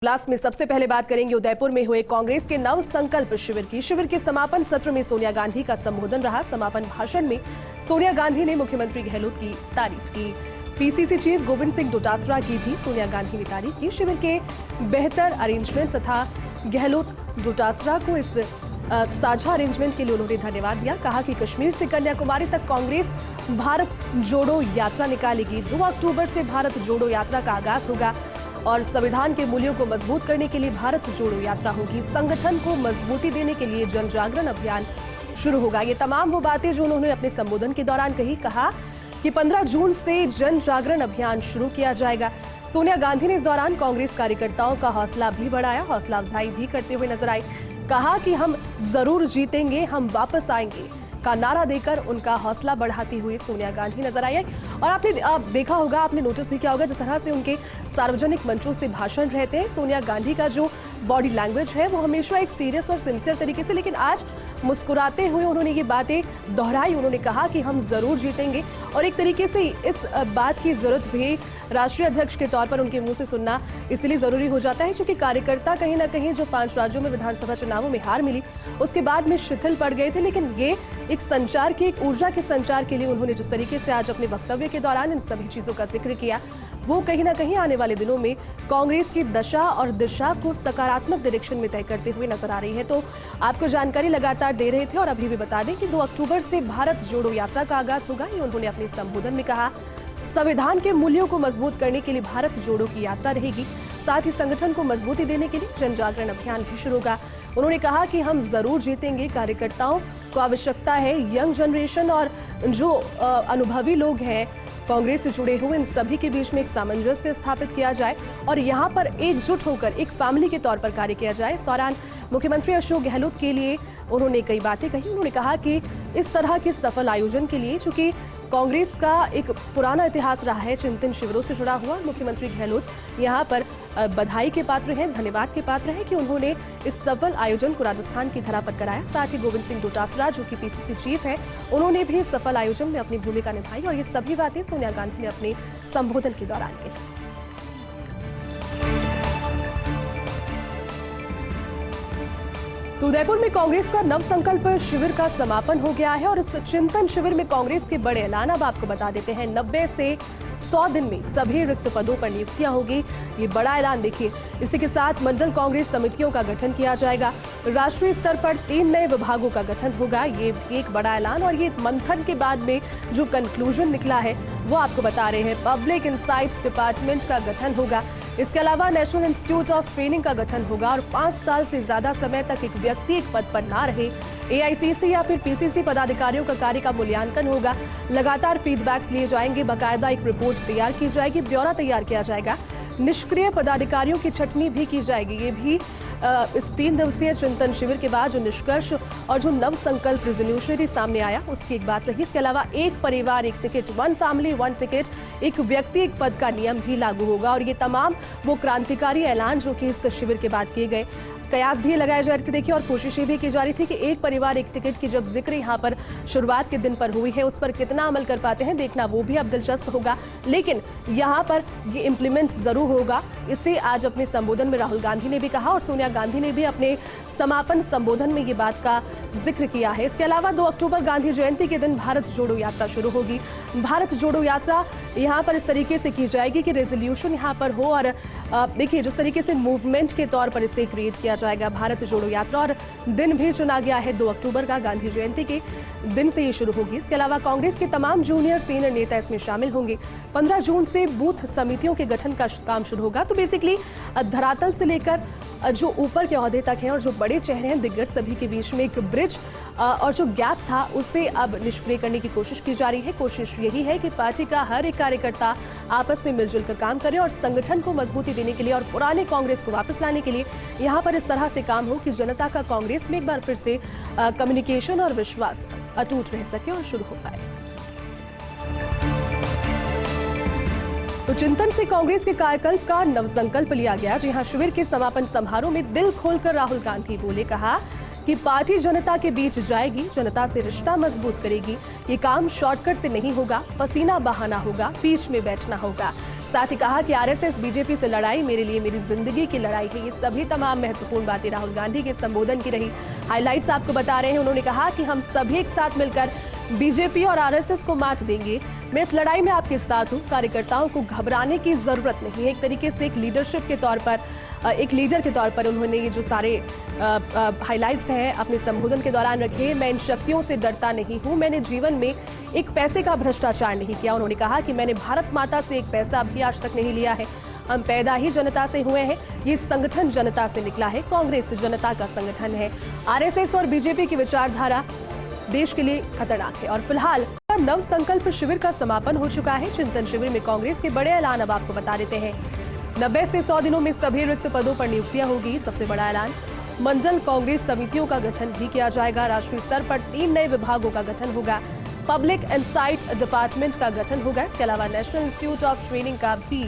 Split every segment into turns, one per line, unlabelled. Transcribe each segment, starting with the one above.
Class में सबसे पहले बात करेंगे उदयपुर में हुए कांग्रेस के नव संकल्प शिविर की। शिविर के समापन सत्र में सोनिया गांधी का संबोधन रहा। समापन भाषण में सोनिया गांधी ने मुख्यमंत्री गहलोत की तारीफ की। पीसीसी चीफ गोविंद सिंह डोटासरा की भी सोनिया गांधी ने तारीफ की। शिविर के बेहतर अरेंजमेंट तथा गहलोत डोटासरा को इस साझा अरेंजमेंट के लिए उन्होंने धन्यवाद दिया। कहा कि कश्मीर से कन्याकुमारी तक कांग्रेस भारत जोड़ो यात्रा निकालेगी। 2 अक्टूबर से भारत जोड़ो यात्रा का आगाज होगा और संविधान के मूल्यों को मजबूत करने के लिए भारत जोड़ो यात्रा होगी। संगठन को मजबूती देने के लिए जन जागरण अभियान शुरू होगा। ये तमाम वो बातें जो उन्होंने अपने संबोधन के दौरान कही। कहा कि 15 जून से जन जागरण अभियान शुरू किया जाएगा। सोनिया गांधी ने इस दौरान कांग्रेस कार्यकर्ताओं का हौसला भी बढ़ाया, हौसला अफजाई भी करते हुए नजर आई। कहा कि हम जरूर जीतेंगे, हम वापस आएंगे का नारा देकर उनका हौसला बढ़ाती हुई सोनिया गांधी नजर आई है। और आपने देखा होगा, आपने नोटिस भी किया होगा, जिस तरह से उनके सार्वजनिक मंचों से भाषण रहते हैं, सोनिया गांधी का जो बॉडी लैंग्वेज है वो हमेशा एक सीरियस और सिंसियर तरीके से, लेकिन आज मुस्कुराते हुए उन्होंने ये बातें दोहराई। उन्होंने कहा कि हम जरूर जीतेंगे और एक तरीके से इस बात की जरूरत भी राष्ट्रीय अध्यक्ष के तौर पर उनके मुंह से सुनना इसलिए जरूरी हो जाता है क्योंकि कार्यकर्ता कहीं ना कहीं जो 5 राज्यों में विधानसभा चुनावों में हार मिली उसके बाद में शिथिल पड़ गए थे, लेकिन ये एक संचार के, एक ऊर्जा के संचार के लिए उन्होंने जिस तरीके से आज अपने वक्तव्य के दौरान इन सभी चीजों का जिक्र किया, वो कहीं ना कहीं आने वाले दिनों में कांग्रेस की दशा और दिशा को सकारात्मक डायरेक्शन में तय करते हुए नजर आ रही है। तो आपको जानकारी लगातार दे रहे थे और अभी भी बता दें कि 2 अक्टूबर से भारत जोड़ो यात्रा का आगाज होगा। ये उन्होंने अपने संबोधन में कहा। संविधान के मूल्यों को मजबूत करने के लिए भारत जोड़ो की यात्रा रहेगी। साथ ही संगठन को मजबूती देने के लिए जन जागरण अभियान भी शुरू होगा। उन्होंने कहा कि हम जरूर जीतेंगे। कार्यकर्ताओं को आवश्यकता है यंग जनरेशन और जो अनुभवी लोग हैं कांग्रेस से जुड़े हुए, इन सभी के बीच में एक सामंजस्य स्थापित किया जाए और यहाँ पर एकजुट होकर एक फैमिली के तौर पर कार्य किया जाए। इस दौरान मुख्यमंत्री अशोक गहलोत के लिए उन्होंने कई बातें कही। उन्होंने कहा कि इस तरह के सफल आयोजन के लिए, चूंकि कांग्रेस का एक पुराना इतिहास रहा है चिंतन शिविरों से जुड़ा हुआ, मुख्यमंत्री गहलोत यहाँ पर बधाई के पात्र हैं, धन्यवाद के पात्र हैं कि उन्होंने इस सफल आयोजन को राजस्थान की धरा पर कराया। साथ ही गोविंद सिंह डोटासरा जो कि पीसीसी चीफ है, उन्होंने भी सफल आयोजन में अपनी भूमिका निभाई और ये सभी बातें सोनिया गांधी ने अपने संबोधन के दौरान कही। तो उदयपुर में कांग्रेस का नव संकल्प शिविर का समापन हो गया है और इस चिंतन शिविर में कांग्रेस के बड़े ऐलान अब आपको बता देते हैं। 90 से 100 दिन में सभी रिक्त पदों पर नियुक्तियां होगी। ये बड़ा ऐलान देखिए। इसी के साथ मंडल कांग्रेस समितियों का गठन किया जाएगा। राष्ट्रीय स्तर पर 3 नए विभागों का गठन होगा। ये भी एक बड़ा ऐलान और ये मंथन के बाद में जो कंक्लूजन निकला है वो आपको बता रहे हैं। पब्लिक इंसाइट्स डिपार्टमेंट का गठन होगा। इसके अलावा नेशनल इंस्टीट्यूट ऑफ ट्रेनिंग का गठन होगा और 5 साल से ज्यादा समय तक एक व्यक्ति एक पद पर ना रहे। एआईसीसी या फिर पीसीसी पदाधिकारियों का कार्य का मूल्यांकन होगा। लगातार फीडबैक्स लिए जाएंगे। बाकायदा एक रिपोर्ट तैयार की जाएगी, ब्यौरा तैयार किया जाएगा। निष्क्रिय पदाधिकारियों की छंटनी भी की जाएगी। ये भी इस 3 दिवसीय चिंतन शिविर के बाद जो निष्कर्ष और जो नव संकल्प रेजोल्यूशनरी सामने आया उसकी एक बात रही। इसके अलावा एक परिवार एक टिकट, 1 फैमिली 1 टिकट, एक व्यक्ति एक पद का नियम भी लागू होगा। और ये तमाम वो क्रांतिकारी ऐलान जो कि इस शिविर के बाद किए गए, कयास भी लगाए जा रहे थे देखिए और कोशिशें भी की जा रही थी कि एक परिवार एक टिकट की जब जिक्र यहाँ पर शुरुआत के दिन पर हुई है उस पर कितना अमल कर पाते हैं देखना वो भी अब दिलचस्प होगा, लेकिन यहाँ पर ये इम्प्लीमेंट जरूर होगा। इसे आज अपने संबोधन में राहुल गांधी ने भी कहा और सोनिया गांधी ने भी अपने समापन संबोधन में ये बात का जिक्र किया है। इसके अलावा 2 अक्टूबर गांधी जयंती के दिन भारत जोड़ो यात्रा शुरू होगी। भारत जोड़ो यात्रा यहाँ पर इस तरीके से की जाएगी कि रेजोल्यूशन यहाँ पर हो और देखिए जिस तरीके से मूवमेंट के तौर पर इसे क्रिएट किया जाएगा भारत जोड़ो यात्रा, और दिन भी चुना गया है 2 अक्टूबर का, गांधी जयंती के दिन से ये शुरू होगी। इसके अलावा कांग्रेस के तमाम जूनियर सीनियर नेता इसमें शामिल होंगे। 15 जून से बूथ समितियों के गठन का काम शुरू होगा। तो बेसिकली धरातल से लेकर जो ऊपर के ओहदे तक हैं और जो बड़े चेहरे हैं दिग्गज, सभी के बीच में एक ब्रिज और जो गैप था उसे अब निष्क्रिय करने की कोशिश की जा रही है। कोशिश यही है कि पार्टी का हर एक कार्यकर्ता आपस में मिलजुल कर काम करे और संगठन को मजबूती देने के लिए और पुराने कांग्रेस को वापस लाने के लिए यहाँ पर इस तरह से काम हो कि जनता का कांग्रेस में एक बार फिर से कम्युनिकेशन और विश्वास अटूट रह सके और शुरू हो पाए। तो चिंतन से कांग्रेस के कायाकल्प का नवसंकल्प लिया गया। जी हां, शिविर के समापन समारोह में दिल खोलकर राहुल गांधी बोले। कहा कि पार्टी जनता के बीच जाएगी, जनता से रिश्ता मजबूत करेगी। ये काम शॉर्टकट से नहीं होगा, पसीना बहाना होगा, बीच में बैठना होगा। साथ ही कहा कि आरएसएस बीजेपी से लड़ाई मेरे लिए मेरी जिंदगी की लड़ाई है। ये सभी तमाम महत्वपूर्ण बातें राहुल गांधी के संबोधन की रही। हाइलाइट्स आपको बता रहे हैं। उन्होंने कहा कि हम सभी एक साथ मिलकर बीजेपी और आरएसएस को मात देंगे। मैं इस लड़ाई में आपके साथ हूं। कार्यकर्ताओं को घबराने की जरूरत नहीं है। एक तरीके से एक लीडरशिप के तौर पर, एक लीडर के तौर पर उन्होंने ये जो सारे हाइलाइट्स हैं अपने संबोधन के दौरान रखे। मैं इन शक्तियों से डरता नहीं हूं। मैंने जीवन में एक पैसे का भ्रष्टाचार नहीं किया। उन्होंने कहा कि मैंने भारत माता से एक पैसा भी आज तक नहीं लिया है। हम पैदा ही जनता से हुए हैं। ये संगठन जनता से निकला है। कांग्रेस जनता का संगठन है। आरएसएस और बीजेपी की विचारधारा देश के लिए खतरनाक है। और फिलहाल नव संकल्प शिविर का समापन हो चुका है। चिंतन शिविर में कांग्रेस के बड़े ऐलान अब आपको बता देते हैं। 90 से 100 दिनों में सभी रिक्त पदों पर नियुक्तियां होगी। सबसे बड़ा ऐलान, मंडल कांग्रेस समितियों का गठन भी किया जाएगा। राष्ट्रीय स्तर पर 3 नए विभागों का गठन होगा। पब्लिक इनसाइट डिपार्टमेंट का गठन होगा। इसके अलावा नेशनल इंस्टीट्यूट ऑफ ट्रेनिंग का भी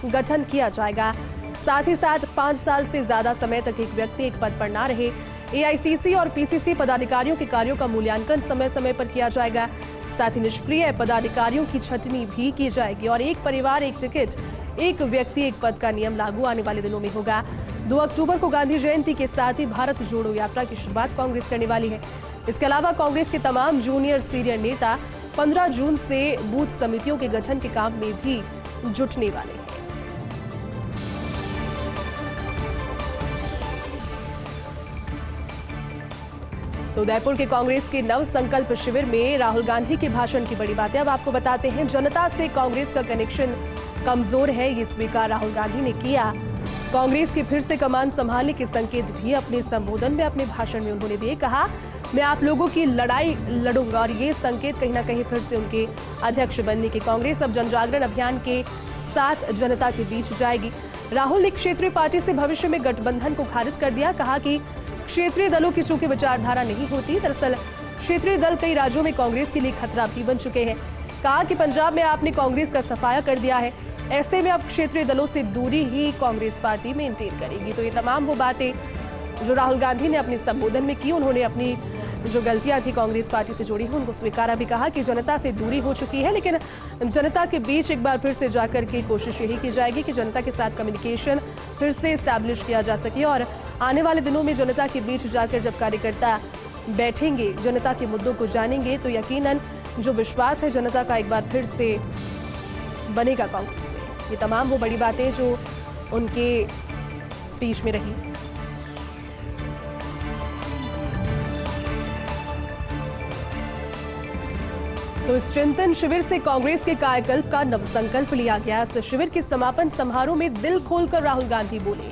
गठन किया जाएगा। साथ ही साथ 5 साल से ज्यादा समय तक एक व्यक्ति एक पद पर ना रहे। एआईसीसी और पीसीसी पदाधिकारियों के कार्यों का मूल्यांकन समय समय पर किया जाएगा। साथ ही निष्क्रिय पदाधिकारियों की छंटनी भी की जाएगी। और एक परिवार एक टिकट, एक व्यक्ति एक पद का नियम लागू आने वाले दिनों में होगा। 2 अक्टूबर को गांधी जयंती के साथ ही भारत जोड़ो यात्रा की शुरुआत कांग्रेस करने वाली है। इसके अलावा कांग्रेस के तमाम जूनियर सीनियर नेता 15 जून से बूथ समितियों के गठन के काम में भी जुटने वाले हैं। तो उदयपुर के कांग्रेस के नव संकल्प शिविर में राहुल गांधी के भाषण की बड़ी बातें अब आपको बताते हैं। जनता से कांग्रेस का कनेक्शन कमजोर है, ये स्वीकार राहुल गांधी ने किया। कांग्रेस के फिर से कमान संभालने के संकेत भी अपने संबोधन में, अपने भाषण में उन्होंने दिए। कहा, मैं आप लोगों की लड़ाई लड़ूंगा। और ये संकेत कहीं ना कहीं फिर से उनके अध्यक्ष बनने के। कांग्रेस अब जनजागरण अभियान के साथ जनता के बीच जाएगी। राहुल ने क्षेत्रीय पार्टी से भविष्य में गठबंधन को खारिज कर दिया। कहा कि क्षेत्रीय दलों की चूंकि विचारधारा नहीं होती, दरअसल क्षेत्रीय दल कई राज्यों में कांग्रेस के लिए खतरा भी बन चुके हैं। कहा कि पंजाब में आपने कांग्रेस का सफाया कर दिया है, ऐसे में अब क्षेत्रीय दलों से दूरी ही कांग्रेस पार्टी मेंटेन करेगी। तो ये तमाम वो बातें जो राहुल गांधी ने अपने संबोधन में की। उन्होंने अपनी जो गलतियां थी कांग्रेस पार्टी से जुड़ी हुई उनको स्वीकारा भी। कहा कि जनता से दूरी हो चुकी है, लेकिन जनता के बीच एक बार फिर से जाकर के कोशिश यही की जाएगी कि जनता के साथ कम्युनिकेशन फिर से एस्टैब्लिश किया जा सके। और आने वाले दिनों में जनता के बीच जाकर जब कार्यकर्ता बैठेंगे, जनता के मुद्दों को जानेंगे, तो यकीनन जो विश्वास है जनता का एक बार फिर से बनेगा कांग्रेस में। ये तमाम वो बड़ी बातें जो उनके स्पीच में रही। तो इस चिंतन शिविर से कांग्रेस के कायाकल्प का नवसंकल्प लिया गया। इस शिविर के समापन समारोह में दिल खोलकर राहुल गांधी बोले।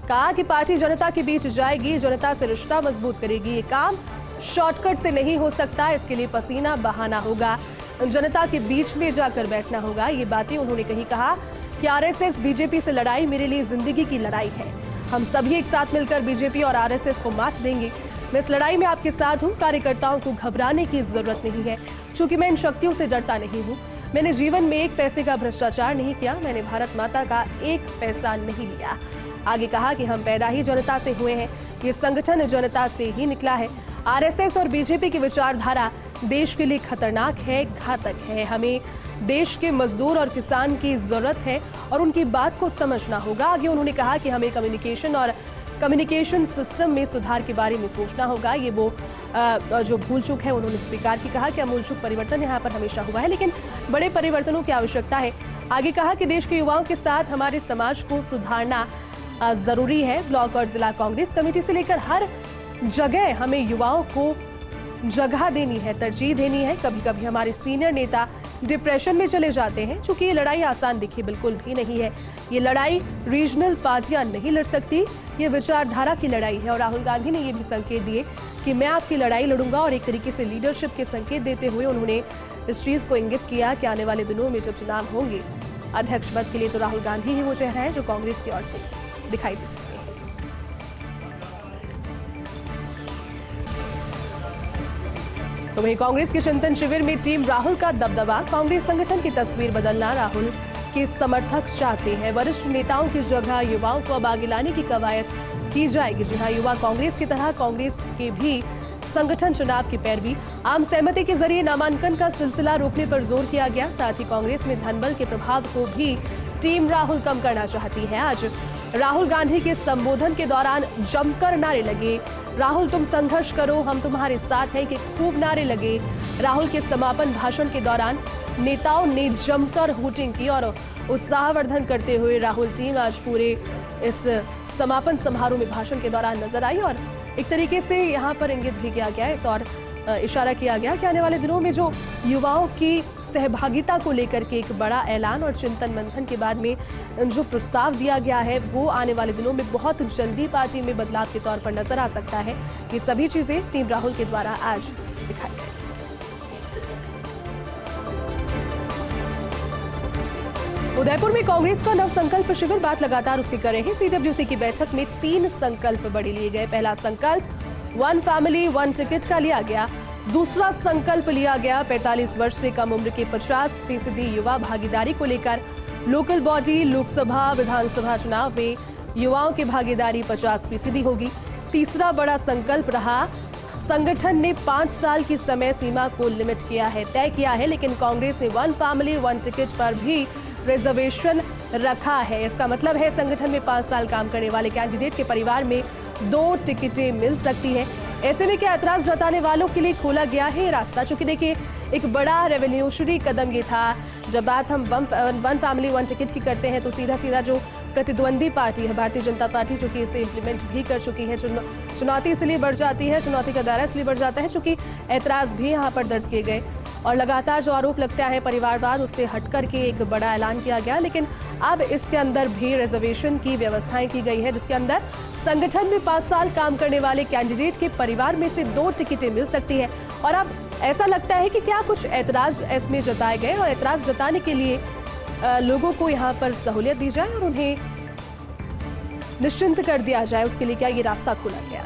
कहा कि पार्टी जनता के बीच जाएगी, जनता से रिश्ता मजबूत करेगी। ये काम शॉर्टकट से नहीं हो सकता, इसके लिए पसीना बहाना होगा, जनता के बीच में जाकर बैठना होगा। ये बातें उन्होंने कही। कहा कि आरएसएस बीजेपी से लड़ाई मेरे लिए जिंदगी की लड़ाई है। हम सभी एक साथ मिलकर बीजेपी और आरएसएस को मात देंगे। मैं इस लड़ाई में आपके साथ हूं। कार्यकर्ताओं को घबराने की जरूरत नहीं है, क्योंकि मैं इन शक्तियों से डरता नहीं हूं। मैंने जीवन में एक पैसे का भ्रष्टाचार नहीं किया। मैंने भारत माता का एक पैसा नहीं लिया। आगे कहा कि हम पैदा ही जनता से हुए हैं। ये संगठन जनता से ही निकला है। आरएसएस और बीजेपी की विचारधारा देश के लिए खतरनाक है, घातक है। हमें देश के मजदूर और किसान की जरूरत है और उनकी बात को समझना होगा। आगे उन्होंने कहा कि हमें कम्युनिकेशन सिस्टम में सुधार के बारे में सोचना होगा। ये वो जो भूल चूक है उन्होंने स्वीकार की। कहा कि अमूल चूक परिवर्तन यहाँ पर हमेशा हुआ है, लेकिन बड़े परिवर्तनों की आवश्यकता है। आगे कहा कि देश के युवाओं के साथ हमारे समाज को सुधारना जरूरी है। ब्लॉक और जिला कांग्रेस कमेटी से लेकर हर जगह हमें युवाओं को जगह देनी है, तरजीह देनी है। कभी कभी हमारे सीनियर नेता डिप्रेशन में चले जाते हैं। चूंकि ये लड़ाई आसान दिखी बिल्कुल भी नहीं है। ये लड़ाई रीजनल पार्टियां नहीं लड़ सकती, ये विचारधारा की लड़ाई है। और राहुल गांधी ने ये भी संकेत दिए कि मैं आपकी लड़ाई लड़ूंगा। और एक तरीके से लीडरशिप के संकेत देते हुए उन्होंने इस चीज को इंगित किया कि आने वाले दिनों में जब चुनाव होंगे अध्यक्ष पद के लिए, तो राहुल गांधी ही वो चेहरा है जो कांग्रेस की ओर से दिखाई दे सकते हैं। तो वहीं कांग्रेस के चिंतन शिविर में टीम राहुल का दबदबा, कांग्रेस संगठन की तस्वीर बदलना राहुल के समर्थक चाहते हैं। वरिष्ठ नेताओं की जगह युवाओं को अब आगे लाने की कवायद की जाएगी। जी हाँ, युवा कांग्रेस की तरह कांग्रेस के भी संगठन चुनाव की पैरवी। आम सहमति के जरिए नामांकन का सिलसिला रोकने पर जोर किया गया। साथ ही कांग्रेस में धनबल के प्रभाव को भी टीम राहुल कम करना चाहती है। आज राहुल गांधी के संबोधन के दौरान जमकर नारे लगे। राहुल तुम संघर्ष करो, हम तुम्हारे साथ हैं के खूब नारे लगे। राहुल के समापन भाषण के दौरान नेताओं ने जमकर होटिंग की और उत्साहवर्धन करते हुए राहुल टीम आज पूरे इस समापन समारोह में भाषण के दौरान नजर आई। और एक तरीके से यहाँ पर इंगित भी किया गया इस और इशारा किया गया कि आने वाले दिनों में जो युवाओं की सहभागिता को लेकर के एक बड़ा ऐलान और चिंतन मंथन के बाद में जो प्रस्ताव दिया गया है वो आने वाले दिनों में बहुत जल्दी पार्टी में बदलाव के तौर पर नजर आ सकता है। ये सभी चीजें टीम राहुल के द्वारा आज दिखाई गई। उदयपुर में कांग्रेस का नव संकल्प शिविर बात लगातार उसकी कर रहे हैं। सीडब्ल्यूसी की बैठक में 3 संकल्प बड़े लिए गए। पहला संकल्प 1 फैमिली 1 टिकट का लिया गया। दूसरा संकल्प लिया गया 45 वर्ष से कम उम्र के 50% युवा भागीदारी को लेकर। लोकल बॉडी लोकसभा विधानसभा चुनाव में युवाओं की भागीदारी 50% होगी। तीसरा बड़ा संकल्प रहा, संगठन ने 5 साल की समय सीमा को लिमिट किया है, तय किया है, लेकिन कांग्रेस ने 1 फैमिली 1 टिकट पर भी रिजर्वेशन रखा है। इसका मतलब है संगठन में 5 साल काम करने वाले कैंडिडेट के परिवार में 2 टिकटें मिल सकती है। ऐसे में क्या एतराज जताने वालों के लिए खोला गया है रास्ता। चूंकि देखिए एक बड़ा रेवोल्यूशनरी कदम ये था। जब बात हम 1 फैमिली 1 टिकट की करते हैं तो सीधा सीधा जो प्रतिद्वंदी पार्टी है भारतीय जनता पार्टी, जो कि इसे इम्प्लीमेंट भी कर चुकी है, चुनौती इसलिए बढ़ जाती है, चुनौती का दायरा इसलिए बढ़ जाता है चूंकि ऐतराज भी यहाँ पर दर्ज किए गए और लगातार जो आरोप लगता है परिवारवाद उससे हट करके एक बड़ा ऐलान किया गया। लेकिन अब इसके अंदर भी रिजर्वेशन की व्यवस्थाएं की गई है, जिसके अंदर संगठन में 5 साल काम करने वाले कैंडिडेट के परिवार में से 2 टिकटें मिल सकती है। और अब ऐसा लगता है कि क्या कुछ ऐतराज इसमें जताए गए और ऐतराज जताने के लिए लोगों को यहाँ पर सहूलियत दी जाए और उन्हें निश्चिंत कर दिया जाए, उसके लिए क्या ये रास्ता खोला गया।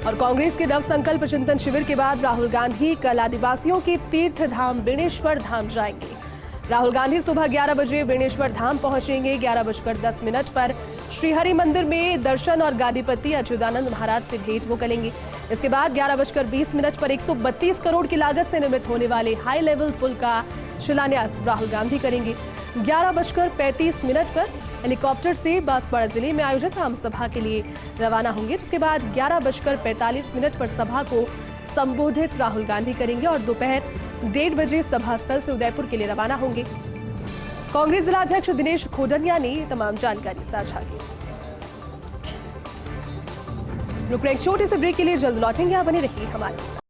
और कांग्रेस के नव संकल्प चिंतन शिविर के बाद राहुल गांधी कल आदिवासियों के तीर्थ धाम बेणेश्वर धाम जाएंगे। राहुल गांधी सुबह 11 बजे बेणेश्वर धाम पहुंचेंगे। 11:10 पर श्रीहरि मंदिर में दर्शन और गादीपति अच्युतानंद महाराज से भेंट वो करेंगे। इसके बाद 11:20 पर 132 करोड़ की लागत से निर्मित होने वाले हाई लेवल पुल का शिलान्यास राहुल गांधी करेंगे। 11:35 पर हेलीकॉप्टर से बांसवाड़ा जिले में आयोजित आम सभा के लिए रवाना होंगे, जिसके बाद 11:45 पर सभा को संबोधित राहुल गांधी करेंगे और दोपहर 1:30 बजे सभा स्थल से उदयपुर के लिए रवाना होंगे। कांग्रेस जिलाध्यक्ष दिनेश खोडनिया ने तमाम जानकारी साझा की। रुक रहे एक छोटे से ब्रेक के लिए, जल्द लौटेंगे, आप बने रहिए हमारे साथ।